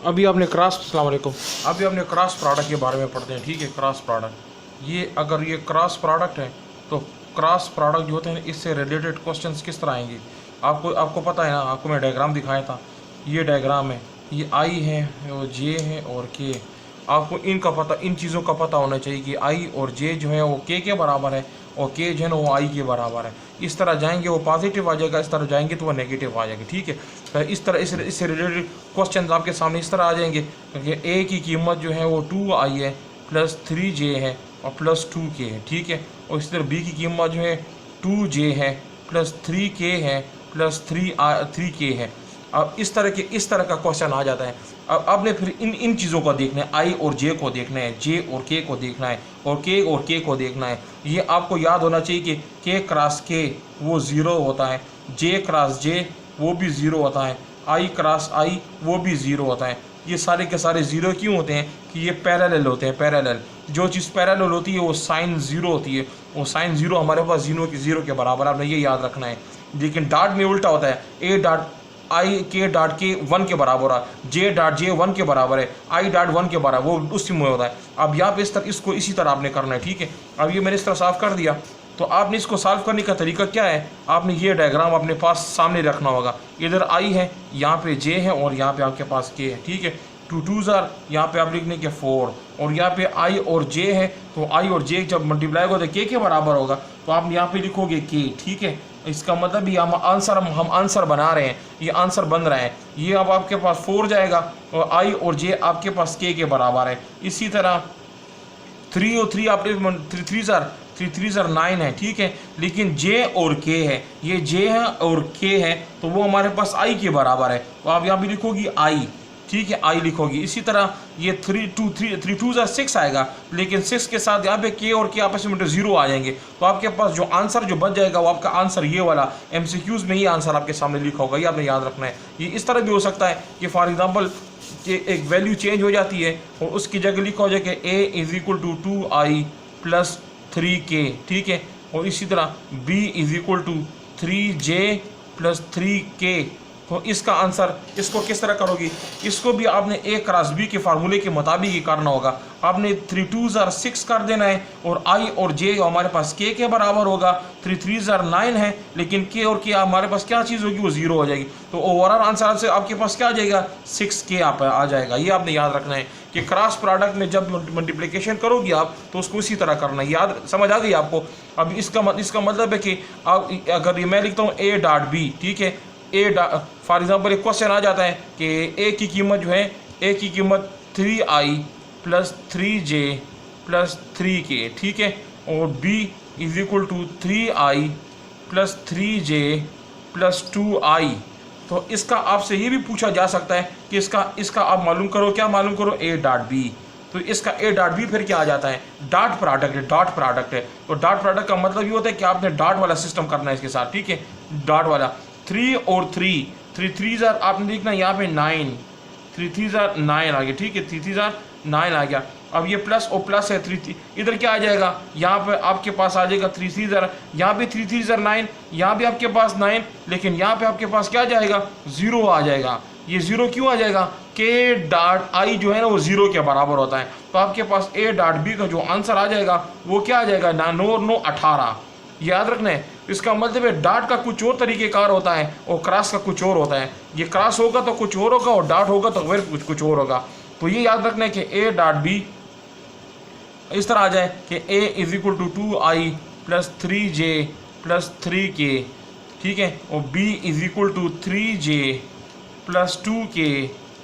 अभी आपने अस्सलाम वालेकुम। अभी आपने क्रॉस प्रोडक्ट के बारे में पढ़ते हैं, ठीक है। क्रॉस प्रोडक्ट, ये अगर ये क्रॉस प्रोडक्ट है तो क्रॉस प्रोडक्ट जो होते हैं इससे रिलेटेड क्वेश्चंस किस तरह आएंगे। आपको पता है ना, आपको मैं डायग्राम दिखाया था, ये डायग्राम है, ये आई है और जे है और के। आपको इनका पता, इन चीज़ों का पता होना चाहिए कि आई और जे जो है वो के बराबर है और के जो है ना वो आई के बराबर है। इस तरह जाएंगे वो पॉजिटिव आ जाएगा, इस तरह जाएंगे तो वो नेगेटिव आ जाएगी, ठीक है। तो इस तरह इससे रिलेटेड क्वेश्चन आपके सामने इस तरह आ जाएंगे कि ए की कीमत जो है वो 2 आई है प्लस 3 जे है और प्लस 2 के है, ठीक है। और इस तरह बी की कीमत जो है 2 जे है प्लस 3 के है प्लस 3 के है। अब इस तरह का क्वेश्चन आ जाता है। अब आपने फिर इन चीज़ों को देखना है, आई और जे को देखना है, जे और के को देखना है और के को देखना है। ये आपको याद होना चाहिए कि के क्रॉस के वो 0 होता है, जे क्रॉस जे वो भी 0 होता है, आई क्रॉस आई वो भी 0 होता है। ये सारे के सारे 0 क्यों होते हैं कि ये पैरेलल होते हैं। पैरेलल, जो चीज़ पैरेलल होती है वो साइन 0 होती है, वो साइन 0 हमारे पास 0 के बराबर, आपने ये याद रखना है। लेकिन डॉट में उल्टा होता है, ए डॉट आई के डॉट के 1 के बराबर है, जे डॉट जे 1 के बराबर है, आई डॉट 1 के बराबर, वो उसी में होता है। अब यहाँ पे इसको इसी तरह आपने करना है, ठीक है। अब ये मैंने इस तरह साफ कर दिया, तो आपने इसको सॉल्व करने का तरीका क्या है, आपने ये डायग्राम अपने पास सामने रखना होगा। इधर आई है, यहाँ पे जे है और यहाँ पे आपके पास के है, ठीक है। 2 2s आर, यहाँ पे आप लिखने के 4 और यहाँ पे आई और जे है, तो आई और जे जब मल्टीप्लाई होगा तो के बराबर होगा, तो आप यहाँ पे लिखोगे के, ठीक है। इसका मतलब ये हम आंसर बना रहे हैं, ये आंसर बन रहा है। ये अब आपके पास 4 जाएगा और आई और जे आपके पास के बराबर है। इसी तरह 3 और 3 आपने 3 3s आर 9 है, ठीक है। लेकिन जे और के है, ये जे है और के है, तो वो हमारे पास आई के बराबर है, तो आप यहाँ भी लिखोगी आई, ठीक है, आई लिखोगी। इसी तरह ये 3 2s आर 6 आएगा, लेकिन 6 के साथ यहाँ पे के और के आपस में 0 आ जाएंगे, तो आपके पास जो आंसर जो बच जाएगा वो आपका आंसर ये वाला MCQs में ही आंसर आपके सामने लिखा होगा, ये आपने याद रखना है। ये इस तरह भी हो सकता है कि फॉर एग्जाम्पल कि एक वैल्यू चेंज हो जाती है और उसकी जगह लिखा हो जाए कि a is equal to 2i plus 3k, ठीक है। और इसी तरह b is equal to 3j plus 3k, तो इसका आंसर, इसको किस तरह करोगी, इसको भी आपने a क्रॉस b के फार्मूले के मुताबिक ही करना होगा। आपने 3 2s आर 6 कर देना है और i और j हमारे पास k के बराबर होगा। 3 3s आर 9 है, लेकिन k और k हमारे पास क्या चीज़ होगी, वो 0 हो जाएगी, तो ओवरऑल आंसर से आपके पास क्या आ जाएगा, 6k आ जाएगा। ये आपने याद रखना है कि क्रॉस प्रोडक्ट में जब मल्टीप्लिकेशन करोगी आप तो उसको इसी तरह करना है। याद समझ आ गई आपको। अब इसका मतलब है कि आप अगर ये मैं लिखता हूँ a डॉट b, ठीक है, फॉर एग्जाम्पल एक क्वेश्चन आ जाता है कि ए की कीमत जो है, ए की कीमत 3i plus 3j plus 3k, ठीक है। और b is equal to 3i plus 3j plus 2i, तो इसका आपसे ये भी पूछा जा सकता है कि इसका आप मालूम करो, क्या मालूम करो, a डॉट b। तो इसका a डॉट b फिर क्या आ जाता है, डॉट प्रोडक्ट है, डॉट प्रोडक्ट है। तो डॉट प्रोडक्ट का मतलब ये होता है कि आपने डॉट वाला सिस्टम करना है इसके साथ, ठीक है, डॉट वाला। 3 और 3 3s आर आपने लिखना यहाँ पे 9, 3 3s आर 9 आ गया, ठीक है, 3 3s आर 9 आ गया। अब ये प्लस और प्लस है, 3 इधर क्या आ जाएगा, यहाँ पे आपके पास आ जाएगा 3 3s आर, यहाँ पे 3 3s आर 9, यहाँ भी आपके पास 9, लेकिन यहाँ पे आपके पास क्या जाएगा, 0 आ जाएगा। ये 0 क्यों आ जाएगा, के डॉट आई जो है ना वो 0 के बराबर होता है, तो आपके पास a डॉट b का जो आंसर आ जाएगा वो क्या आ जाएगा, 9 18। याद रखना है, इसका मतलब है डॉट का कुछ और तरीक़ेकार होता है और क्रॉस का कुछ और होता है। ये क्रॉस होगा तो कुछ और होगा और डॉट होगा तो फिर कुछ और होगा। तो ये याद रखना है कि a डॉट b इस तरह आ जाए कि a is equal to 2i plus 3j plus 3k, ठीक है, और b is equal to 3j plus 2k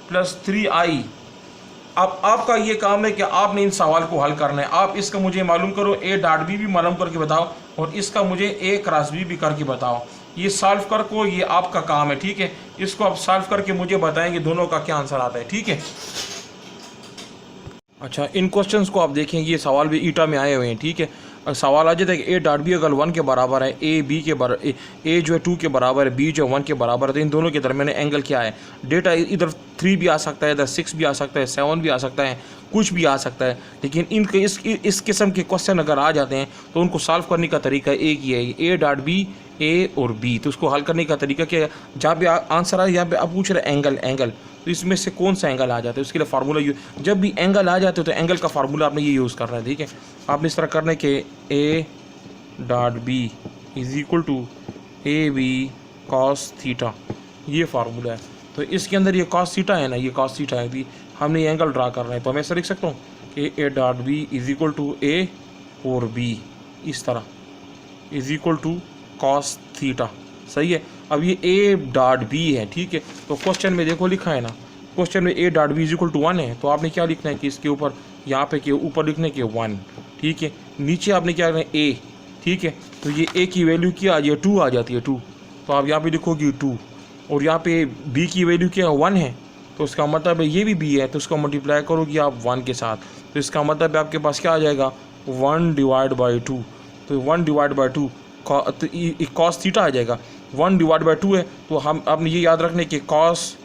plus 3i। अब आपका ये काम है कि आपने इन सवाल को हल करना है। आप इसका मुझे मालूम करो, a डॉट b भी मालूम करके बताओ और इसका मुझे a क्रॉस b भी करके बताओ। ये सॉल्व कर को ये आपका काम है, ठीक है। इसको आप सॉल्व करके मुझे बताएंगे दोनों का क्या आंसर आता है, ठीक है। अच्छा, इन क्वेश्चंस को आप देखें, ये सवाल भी ईटा में आए हुए हैं, ठीक है। सवाल आ जाता है कि a डॉट b अगर 1 के बराबर है, a जो है 2 के बराबर है, b जो 1 के बराबर है, तो इन दोनों के दरमियान एंगल क्या है। डेटा इधर 3 भी आ सकता है, इधर 6 भी आ सकता है, 7 भी आ सकता है, कुछ भी आ सकता है। लेकिन इनके इस किस्म के क्वेश्चन अगर आ जाते हैं तो उनको सॉल्व करने का तरीका एक ही है, ए डॉट बी, ए और बी। तो उसको हल करने का तरीका क्या है, जहाँ पे आंसर आए, यहाँ पे आप पूछ रहे एंगल, तो इसमें से कौन सा एंगल आ जाता है, उसके लिए फार्मूला जब भी एंगल आ जाते हो तो एंगल का फार्मूला आपने ये यूज़ करना है। ठीक है, आपने इस तरह करना है कि A dot B is equal to A B cos theta, ये फार्मूला है। तो इसके अंदर ये कॉस थीटा है ना, ये कॉस थीटा है, भी हमने ये एंगल ड्रा करना है। तो मैं ऐसा लिख सकता हूँ कि A dot B is equal to A और बी, इस तरह is equal to cos theta. सही है। अब ये ए डॉट बी है, ठीक है। तो क्वेश्चन में देखो लिखा है ना, क्वेश्चन में A dot B is equal to 1 है, तो आपने क्या लिखना है कि इसके ऊपर यहाँ पे के ऊपर लिखने के 1, ठीक है। नीचे आपने क्या करना है ए, ठीक है। तो ये ए की वैल्यू क्या आ जाए 2 आ जाती है 2, तो आप यहाँ पे लिखोगी 2। और यहाँ पे बी की वैल्यू क्या है 1 है, तो इसका मतलब है ये भी बी है, तो इसको मल्टीप्लाई करोगी आप 1 के साथ, तो इसका मतलब है आपके पास क्या आ जाएगा 1 डिवाइड बाई 2। तो 1 डिवाइड बाई 2 कॉस थीटा आ जाएगा, 1 डिवाइड बाई 2 है। तो हम आपने ये याद रखने कि cos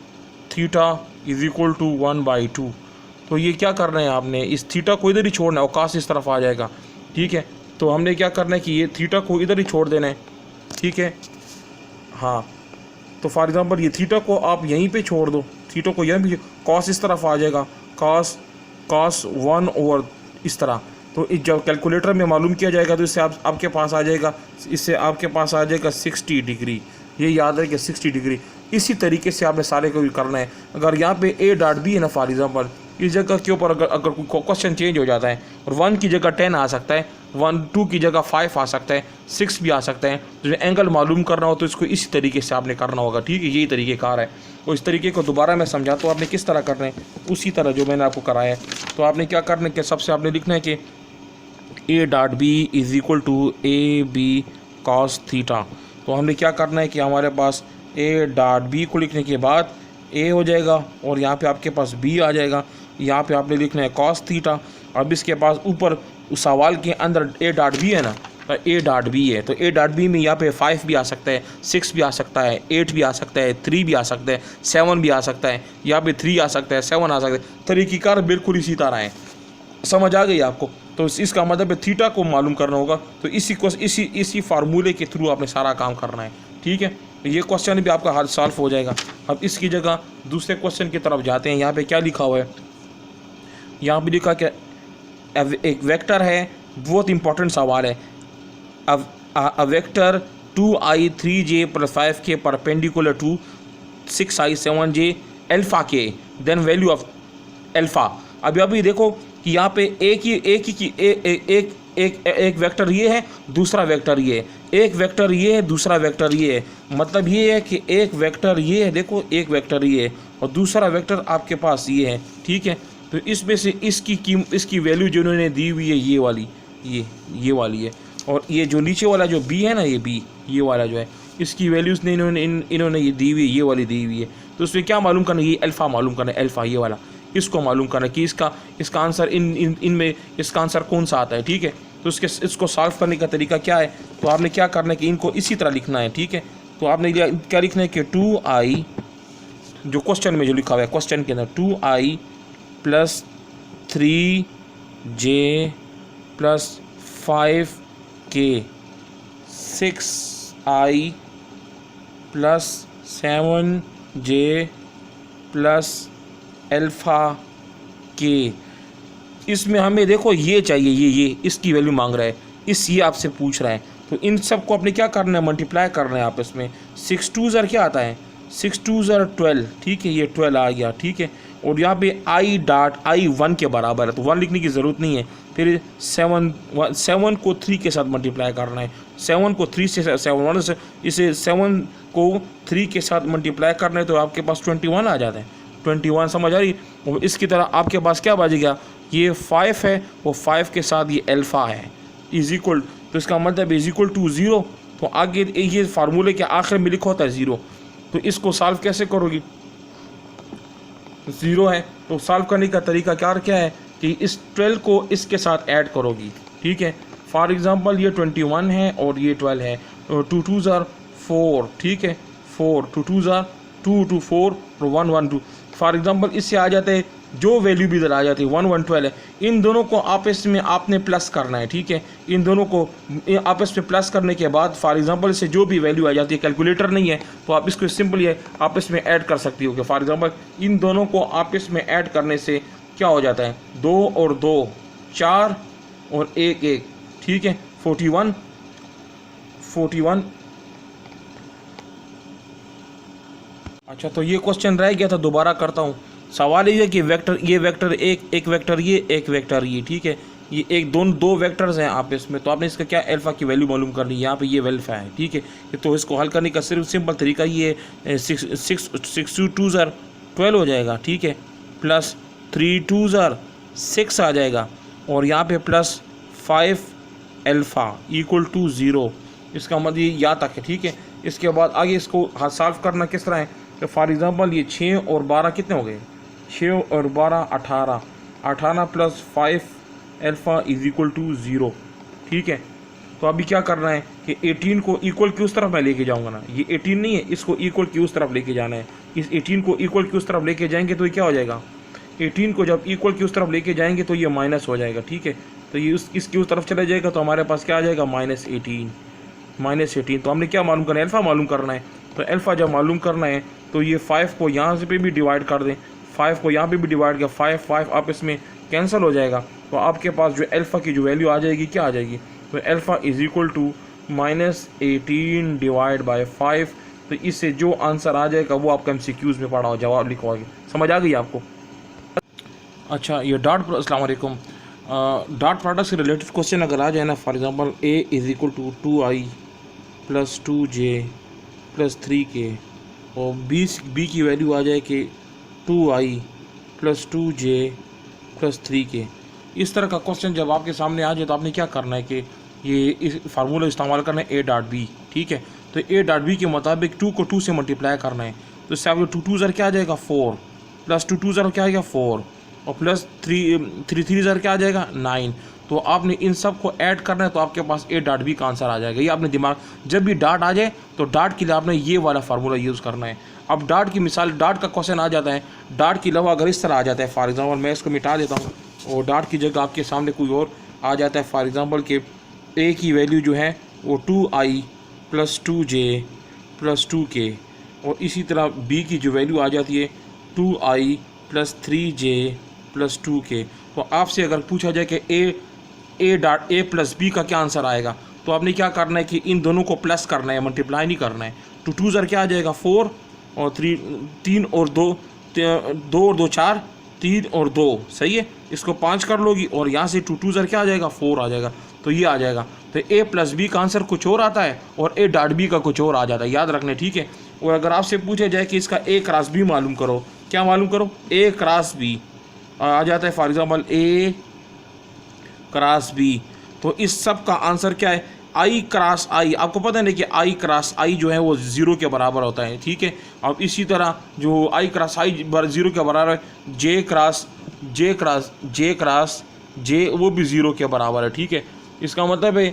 theta is equal to 1 by 2। तो ये क्या करना है आपने, इस थीटा को इधर ही छोड़ना है और कॉस इस तरफ आ जाएगा, ठीक है। तो हमने क्या करना है कि ये थीटा को इधर ही छोड़ देना है, ठीक है। हाँ, तो फॉर एग्जांपल ये थीटा को आप यहीं पे छोड़ दो, थीटा को यहीं भी, कॉस इस तरफ आ जाएगा, कॉस 1 और इस तरह। तो जब कैलकुलेटर में मालूम किया जाएगा तो इससे आपके पास आ जाएगा, इससे आपके पास आ जाएगा 60 डिग्री। ये याद है कि 60 डिग्री। इसी तरीके से आपने सारे को भी करना है। अगर यहाँ पे ए डॉट बी है ना, फॉर एग्जांपल इस जगह के ऊपर अगर कोई क्वेश्चन चेंज हो जाता है और 1 की जगह 10 आ सकता है, 2 की जगह 5 आ सकता है, 6 भी आ सकता है। तो एंगल मालूम करना हो तो इसको इसी तरीके से आपने करना होगा, ठीक है। यही तरीक़ेकार है। तो इस तरीके को दोबारा मैं समझाता हूँ आपने किस तरह करना है, उसी तरह जो मैंने आपको कराया है। तो आपने क्या करना है कि सबसे आपने लिखना है कि A dot B is equal to A B cos theta. तो हमने क्या करना है कि हमारे पास ए डॉट बी को लिखने के बाद ए हो जाएगा और यहाँ पे आपके पास बी आ जाएगा, यहाँ पे आपने लिखना है कॉस थीटा। अब इसके पास ऊपर उस सवाल के अंदर ए डॉट बी है ना, तो ए डॉट बी है, तो ए डॉट बी में यहाँ पे 5 भी आ सकता है, 6 भी आ सकता है, 8 भी आ सकता है, 3 भी आ सकता है, 7 भी आ सकता है, यहाँ पे 3 आ सकता है, 7 आ सकता है। तरीक़ेकार बिल्कुल इसी तरह है। समझ आ गई आपको? तो इसका मतलब है थीटा को मालूम करना होगा, तो इसी फार्मूले के थ्रू आपने सारा काम करना है, ठीक है। ये क्वेश्चन भी आपका हल सॉल्व हो जाएगा। अब इसकी जगह दूसरे क्वेश्चन की तरफ जाते हैं। यहाँ पे क्या लिखा हुआ है, यहाँ पे लिखा कि एक वेक्टर है, बहुत इंपॉर्टेंट सवाल है। अब a vector 2i 3j + 5k perpendicular to 6i 7j alpha के, देन वैल्यू ऑफ अल्फ़ा। अभी देखो कि यहाँ पे एक वेक्टर ये है, दूसरा वेक्टर ये है, एक वेक्टर ये है, दूसरा वेक्टर ये है। मतलब ये है कि एक वेक्टर ये है, देखो एक वेक्टर ये है और दूसरा वेक्टर आपके पास ये है, ठीक है। तो इसमें से इसकी वैल्यू जो इन्होंने दी हुई है ये वाली, ये वाली है। और ये जो नीचे वाला जो बी है ना, ये बी, ये वाला जो है, इसकी वैल्यूज़ ने इन्होंने ये दी हुई है, ये वाली दी हुई है। तो उसमें क्या मालूम करना है, ये अल्फ़ा मालूम करना है, अल्फ़ा ये वाला, इसको मालूम करना है कि इसका आंसर इनमें इसका आंसर कौन सा आता है, ठीक है। तो इसको सॉल्व करने का तरीका क्या है, तो आपने क्या करना है कि इनको इसी तरह लिखना है, ठीक है। तो आपने क्या लिखना है कि 2i, जो क्वेश्चन में जो लिखा हुआ है क्वेश्चन के अंदर, 2i + 3j + 5k 6i + 7j + alpha के। इसमें हमें देखो ये चाहिए, ये इसकी वैल्यू मांग रहा है, ये आपसे पूछ रहा है। तो इन सब को अपने क्या करना है, मल्टीप्लाई करना है आपस में। 6 2 ज़र क्या आता है, 6 2 ज़र 12, ठीक है, ये 12 आ गया, ठीक है। और यहाँ पे i डॉट i 1 के बराबर है, तो 1 लिखने की ज़रूरत नहीं है। फिर 7 को 3 के साथ मल्टीप्लाई करना है, 7 को 3 से 7 से इसे 7 को 3 के साथ मल्टीप्लाई करना है, तो आपके पास 21 आ जाता है, 21। समझ आ रही? और इसकी तरह आपके पास क्या बचेगा, ये 5 है, वो 5 के साथ ये अल्फ़ा है, इज इक्वल, तो इसका मतलब इज इक्वल टू 0। तो आगे ये फार्मूले के आखिर में लिखा होता है 0। तो इसको सॉल्व कैसे करोगी, 0 है, तो सॉल्व करने का तरीका क्या है कि इस 12 को इसके साथ ऐड करोगी, ठीक है। फॉर एग्ज़ाम्पल ये 21 है और ये 12 है, तो 2 2 ज़र 4, ठीक है, 4 2 2 ज़र 2 2 4 1 1 2। फॉर एग्जांपल इससे आ जाते हैं जो वैल्यू भी इधर आ जाती है 1 112 है, इन दोनों को आपस में आपने प्लस करना है, ठीक है। इन दोनों को आपस में प्लस करने के बाद फॉर एग्जांपल इससे जो भी वैल्यू आ जाती है, कैलकुलेटर नहीं है तो आप इसको सिंपली आपस में ऐड कर सकती हो। फॉर एग्जांपल इन दोनों को आपस में ऐड करने से क्या हो जाता है, 2 और 2 4 और 1 1, ठीक है, 41 41। अच्छा, तो ये क्वेश्चन रह गया था, दोबारा करता हूँ। सवाल ये है कि वेक्टर, ये वेक्टर एक वेक्टर ये, एक वेक्टर ये, ठीक है, ये एक दो वेक्टर्स हैं आपस में, तो आपने इसका क्या अल्फा की वैल्यू मालूम कर ली, यहाँ पे ये अल्फा है, ठीक है। तो इसको हल करने का सिर्फ सिंपल तरीका ये 6 2 ज़र 12 हो जाएगा, ठीक है, प्लस 3 2 ज़र 6 आ जाएगा, और यहाँ पे प्लस 5 अल्फा इक्वल टू 0। इसका मतलब ये यहाँ तक है, ठीक है। इसके बाद आगे इसको सॉल्व करना किस तरह है, तो फॉर एग्जांपल ये 6 और 12 कितने हो गए, 6 और 12 18, 18 plus 5 alpha is equal to 0, ठीक है। तो अभी क्या करना है कि 18 को इक्वल की उस तरफ मैं लेके जाऊंगा ना, ये 18 नहीं है, इसको इक्वल की उस तरफ लेके जाना है। इस 18 को इक्वल की उस तरफ लेके जाएंगे तो ये क्या हो जाएगा, 18 को जब इक्वल की उस तरफ लेके जाएंगे तो ये माइनस हो जाएगा, ठीक है। तो ये इसकी उस तरफ चला जाएगा तो हमारे पास क्या आ जाएगा, -18। तो हमने क्या मालूम करना है, अल्फ़ा मालूम करना है। तो अल्फ़ा जब मालूम करना है तो ये 5 को यहाँ से पे भी डिवाइड कर दें, 5 को यहाँ पे भी डिवाइड कर, 5 आप इसमें कैंसिल हो जाएगा, तो आपके पास जो अल्फ़ा की जो वैल्यू आ जाएगी क्या आ जाएगी, तो alpha is equal to -18 divide by 5। तो इससे जो आंसर आ जाएगा वो आपका MCQs में पढ़ा हो, जवाब लिखवाओगे। समझ आ गई आपको। अच्छा, ये अस्सलाम वालेकुम, डॉट प्रोडक्ट से रिलेटेड क्वेश्चन अगर आ जाए ना, for example A is equal to 2i plus 2j plus 3k, और B की वैल्यू आ जाए कि 2i plus 2j plus 3k। इस तरह का क्वेश्चन जब आपके सामने आ जाए तो आपने क्या करना है कि ये इस फार्मूला इस्तेमाल करना है A.B, ठीक है। तो A.B के मुताबिक 2 को 2 से मल्टीप्लाई करना है, तो इससे आपको 2 2 ज़र क्या आ जाएगा 4, प्लस 2 2 ज़र क्या आ जाएगा 4, और प्लस 3 ज़र क्या आ जाएगा 9। तो आपने इन सब को ऐड करना है तो आपके पास A.B का आंसर आ जाएगा। ये आपने दिमाग, जब भी डॉट आ जाए तो डॉट के लिए आपने ये वाला फार्मूला यूज़ करना है। अब डॉट की मिसाल, डॉट का क्वेश्चन आ जाता है, डॉट की अलावा अगर इस तरह आ जाता है, फॉर एग्जांपल मैं इसको मिटा देता हूँ और डॉट की जगह आपके सामने कोई और आ जाता है, फॉर एग्जांपल के A की वैल्यू जो है वो 2i plus 2j plus 2k, और इसी तरह B की जो वैल्यू आ जाती है 2i plus 3j plus 2k। तो आपसे अगर पूछा जाए कि A प्लस B का क्या आंसर आएगा, तो आपने क्या करना है कि इन दोनों को प्लस करना है, मल्टीप्लाई नहीं करना है। तो 2 ज़र क्या आ जाएगा 4, और 3 और 2 और 2 4, 3 और 2, सही है। इसको 5 कर लोगी और यहाँ से 2 2 ज़र क्या आ जाएगा 4 आ जाएगा, तो ये आ जाएगा। तो A प्लस B का आंसर कुछ और आता है और A.B का कुछ और आ जाता है, याद रखने, ठीक है। और अगर आपसे पूछा जाए कि इसका A क्रॉस B मालूम करो, क्या मालूम करो, A क्रॉस B आ जाता है, for example A cross B, तो इस सब का आंसर क्या है, I क्रॉस I। आपको पता है ना कि I क्रॉस I जो है वो 0 के बराबर होता है, ठीक है। अब इसी तरह जो I क्रॉस I 0 के बराबर है, J क्रॉस J वो भी 0 के बराबर है, ठीक है। इसका मतलब है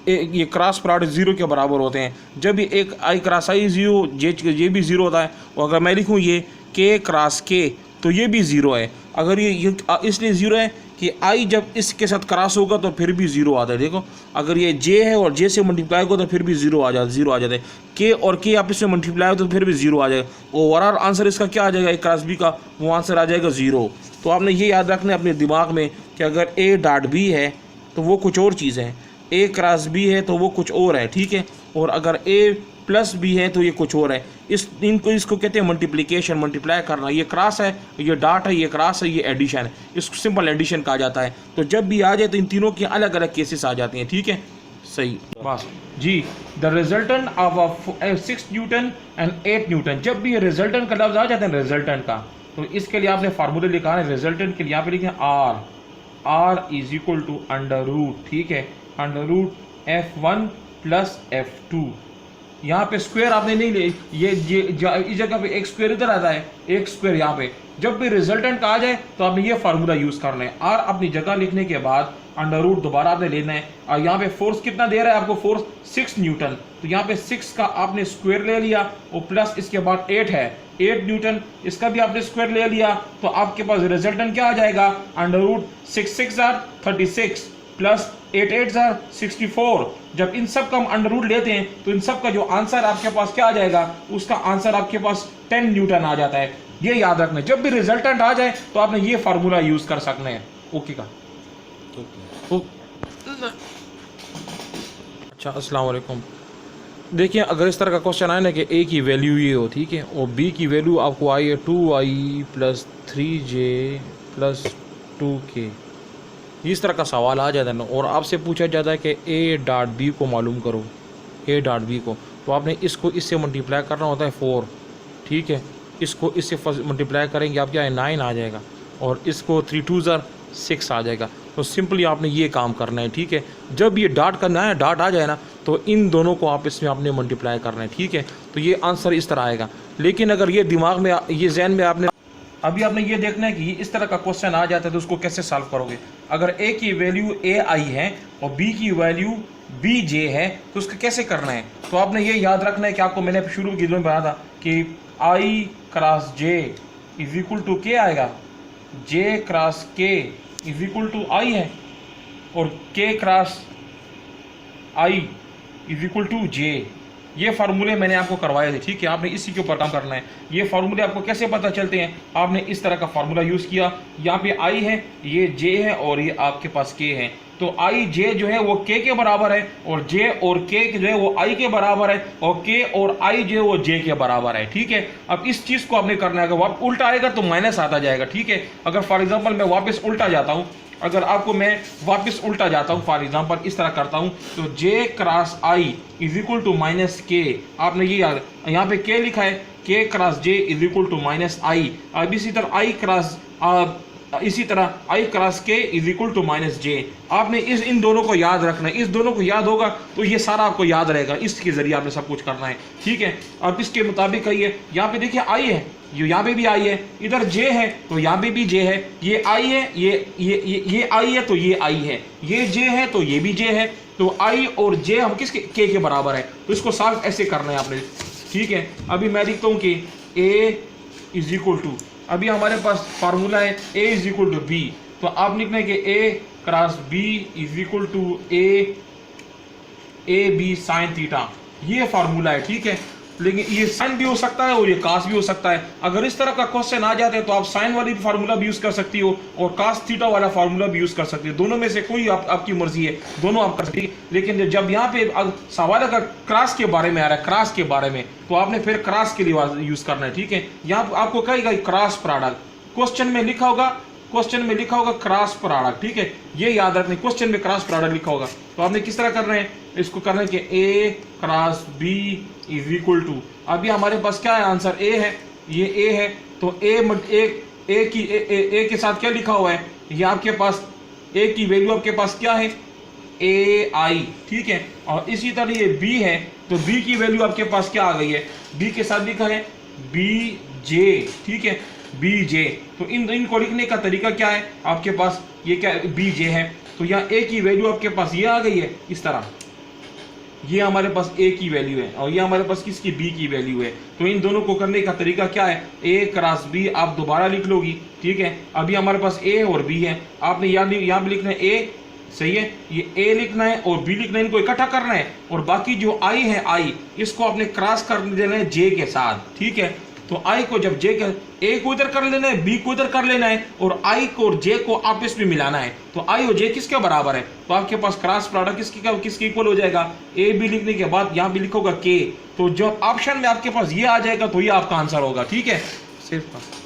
ये क्रॉस प्रोडक्ट 0 के बराबर होते हैं। जब भी एक I क्रॉस I 0, J भी 0 होता है, और अगर मैं लिखूँ ये K क्रॉस K तो ये भी 0 है। अगर ये इसलिए 0 है कि I जब इसके साथ क्रॉस होगा तो फिर भी 0 आता है। देखो, अगर ये J है और J से मल्टीप्लाई होगा तो फिर भी 0 आ जाता है। K और K आपस में मल्टीप्लाई हो तो फिर भी 0 आ जाएगा। ओवरऑल आंसर इसका क्या आ जाएगा, A क्रॉस B का वो आंसर आ जाएगा 0। तो आपने ये याद रखना है अपने दिमाग में कि अगर A.B है तो वो कुछ और चीज़ है, A क्रॉस B है तो वो कुछ और है, ठीक है। और अगर A प्लस B है तो ये कुछ और है। इसको कहते हैं मल्टीप्लिकेशन, मल्टीप्लाई करना। ये क्रॉस है, ये डॉट है, ये क्रॉस है, ये एडिशन है, इसको सिंपल एडिशन कहा जाता है। तो जब भी आ जाए तो इन तीनों के अलग अलग केसेस आ जाते हैं, ठीक है, सही बस जी। The resultant of 6 newton and 8 newton, जब भी रिजल्टेंट का लफ्ज आ जाता है रिजल्टेंट का, तो इसके लिए आपने फार्मूले लिखा है। रिजल्टेंट के लिए यहाँ पे लिखे R is equal to under root, ठीक है, under root F1 plus F2। यहाँ पे स्क्वायर आपने नहीं ले, ये इस जगह पे एक स्क्वायर इधर आता है, एक स्क्वायर यहाँ पे। जब भी रिजल्टेंट का आ जाए तो आपने ये फार्मूला यूज करना है। R अपनी जगह लिखने के बाद अंडर रूट दोबारा आपने लेना है, और यहाँ पे फोर्स कितना दे रहा है आपको, फोर्स 6 न्यूटन। तो यहाँ पे 6 का आपने स्क्वायर ले लिया और प्लस इसके बाद 8 है, 8 न्यूटन, इसका भी आपने स्क्वायर ले लिया तो आपके पास रिजल्टेंट क्या आ जाएगा, √6 6 36 प्लस 8 8 64। जब इन सब का हम अंडर रूट लेते हैं तो इन सब का जो आंसर आपके पास क्या आ जाएगा, उसका आंसर आपके पास 10 न्यूटन आ जाता है। ये याद रखना, जब भी रिजल्टेंट आ जाए तो आपने ये फार्मूला यूज कर सकते हैं। ओके का अच्छा, अस्सलाम वालेकुम। देखिए अगर इस तरह का क्वेश्चन आए ना कि ए की वैल्यू ये हो, ठीक है, और बी की वैल्यू आपको आई है 2i + 3j + 2k, इस तरह का सवाल आ जाता है ना, और आपसे पूछा जाता है कि a डॉट b को मालूम करो, a डॉट b को, तो आपने इसको इससे मल्टीप्लाई करना होता है 4, ठीक है, इसको इससे मल्टीप्लाई करेंगे आप क्या है 9 आ जाएगा, और इसको 3 2 6 आ जाएगा। तो सिंपली आपने ये काम करना है, ठीक है। जब ये डॉट करना है, डॉट आ जाए ना, तो इन दोनों को आप इसमें आपने मल्टीप्लाई करना है, ठीक है। तो ये आंसर इस तरह आएगा। लेकिन अगर ये दिमाग में, ये जहन में आपने आपने ये देखना है कि इस तरह का क्वेश्चन आ जाता है तो उसको कैसे सॉल्व करोगे। अगर ए की वैल्यू ai है और बी की वैल्यू bj है तो उसका कैसे करना है। तो आपने ये याद रखना है कि आपको मैंने शुरू की में बताया था कि i क्रॉस j = k आएगा, j क्रॉस k = i है, और k क्रॉस i = j। ये फार्मूले मैंने आपको करवाए थे, ठीक है। आपने इसी के ऊपर काम करना है। ये फार्मूले आपको कैसे पता चलते हैं, आपने इस तरह का फार्मूला यूज़ किया, यहाँ पे i है, ये j है, और ये आपके पास k है। तो i j जो है वो k के बराबर है, और j और k जो है वो i के बराबर है, और k और i जो है वो j के बराबर है, ठीक है। अब इस चीज़ को आपने करना है। अगर वापस उल्टा आएगा तो माइनस आता जाएगा, ठीक है। अगर फॉर एग्जाम्पल मैं वापस उल्टा जाता हूँ, अगर आपको मैं वापस उल्टा जाता हूँ, फॉर एग्जांपल इस तरह करता हूँ, तो j क्रॉस i = -k, आपने ये याद, यहाँ पे k लिखा है, k क्रॉस j = -i। अब इसी तरह i क्रॉस k = -j। आपने इन दोनों को याद रखना है। इस दोनों को याद होगा तो ये सारा आपको याद रहेगा। इसके जरिए आपने सब कुछ करना है, ठीक है। अब इसके मुताबिक है, यहाँ पे देखिए i है, ये यहाँ पे भी i है, इधर j है तो यहाँ पे भी j है, ये i है, ये i है तो ये i है, ये j है तो ये भी j है। तो i और j हम किसके, k के बराबर है। तो इसको सॉल्व ऐसे करना है आपने, ठीक है। अभी मैं लिखता हूँ कि a = अभी हमारे पास फार्मूला है a = b, तो आप लिखना है कि a cross b = ab sin theta. ये फार्मूला है, ठीक है। लेकिन ये साइन भी हो सकता है और ये कास भी हो सकता है। अगर इस तरह का क्वेश्चन आ जाते हैं तो आप साइन वाली फार्मूला भी यूज कर सकती हो और कास थीटा वाला फार्मूला भी यूज कर सकती हो। दोनों में से कोई आपकी मर्जी है, दोनों आप कर सकती है। लेकिन जब यहाँ पे सवाल अगर क्रॉस के बारे में आ रहा है, क्रॉस के बारे में, तो आपने फिर क्रॉस के लिए यूज करना है, ठीक है। यहाँ आपको कहेगा क्रॉस प्रोडक्ट, क्वेश्चन में लिखा होगा क्रॉस प्रोडक्ट, ठीक है। ये याद रखना, क्वेश्चन में क्रॉस प्रोडक्ट लिखा होगा। तो आपने किस तरह करना है, इसको करना है कि a क्रॉस b = अभी हमारे पास क्या है, आंसर a है, ये a है, तो a के साथ क्या लिखा हुआ है, ये आपके पास a की वैल्यू आपके पास क्या है, ai, ठीक है। और इसी तरह ये b है, तो b की वैल्यू आपके पास क्या आ गई है, b के साथ लिखा है bj, ठीक है, bj। तो इनको लिखने का तरीका क्या है, आपके पास ये क्या है, bj है, तो यहाँ a की वैल्यू आपके पास ये आ गई है, इस तरह ये हमारे पास a की वैल्यू है और ये हमारे पास किसकी, b की वैल्यू है। तो इन दोनों को करने का तरीका क्या है, a क्रॉस b आप दोबारा लिख लोगी, ठीक है। अभी हमारे पास a और b है, आपने यहाँ पे लिखना है a, सही है, ये a लिखना है और b लिखना है, इनको इकट्ठा करना है, और बाकी जो i है, i इसको आपने क्रॉस कर देना है j के साथ, ठीक है। तो i को जब j के, a को इधर कर लेना है, b को इधर कर लेना है, और i को और j को आपस में मिलाना है। तो i और j किसके बराबर है, तो आपके पास क्रॉस प्रोडक्ट किसके इक्वल हो जाएगा, a b लिखने के बाद यहाँ भी लिखोगा k। तो जब ऑप्शन में आपके पास ये आ जाएगा तो ये आपका आंसर होगा, ठीक है। सिर्फ